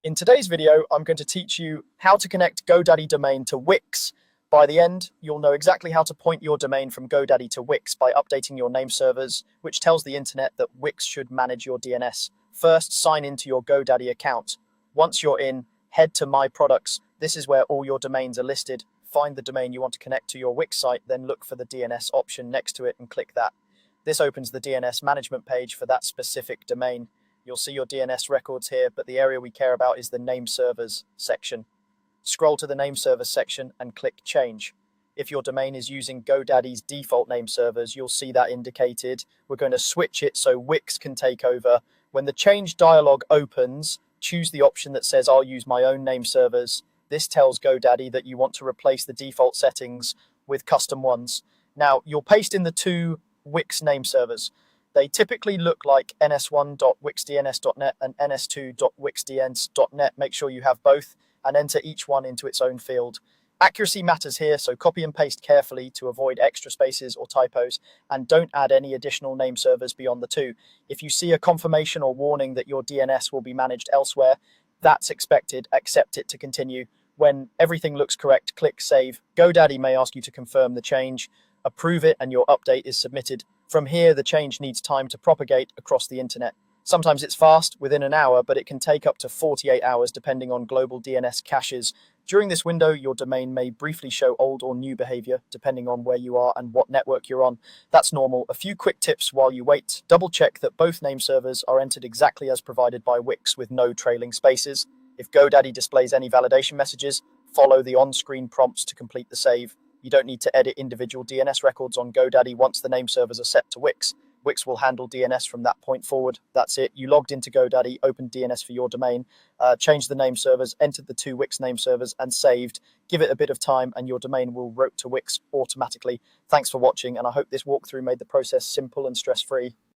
In today's video, I'm going to teach you how to connect GoDaddy domain to Wix. By the end, you'll know exactly how to point your domain from GoDaddy to Wix by updating your name servers, which tells the internet that Wix should manage your DNS. First, sign into your GoDaddy account. Once you're in, head to My Products. This is where all your domains are listed. Find the domain you want to connect to your Wix site, then look for the DNS option next to it and click that. This opens the DNS management page for that specific domain. You'll see your DNS records here, but the area we care about is the name servers section. Scroll to the name servers section and click change. If your domain is using GoDaddy's default name servers, you'll see that indicated. We're going to switch it so Wix can take over. When the change dialog opens, choose the option that says I'll use my own name servers. This tells GoDaddy that you want to replace the default settings with custom ones. Now, you'll paste in the two Wix name servers. They typically look like ns1.wixdns.net and ns2.wixdns.net. Make sure you have both and enter each one into its own field. Accuracy matters here, so copy and paste carefully to avoid extra spaces or typos, and don't add any additional name servers beyond the two. If you see a confirmation or warning that your DNS will be managed elsewhere, that's expected. Accept it to continue. When everything looks correct, click Save. GoDaddy may ask you to confirm the change. Approve it and your update is submitted. From here, the change needs time to propagate across the internet. Sometimes it's fast, within an hour, but it can take up to 48 hours depending on global DNS caches. During this window, your domain may briefly show old or new behavior, depending on where you are and what network you're on. That's normal. A few quick tips while you wait. Double check that both name servers are entered exactly as provided by Wix with no trailing spaces. If GoDaddy displays any validation messages, follow the on-screen prompts to complete the save. You don't need to edit individual DNS records on GoDaddy once the name servers are set to Wix. Wix will handle DNS from that point forward. That's it. You logged into GoDaddy, opened DNS for your domain, changed the name servers, entered the two Wix name servers, and saved. Give it a bit of time, and your domain will route to Wix automatically. Thanks for watching, and I hope this walkthrough made the process simple and stress-free.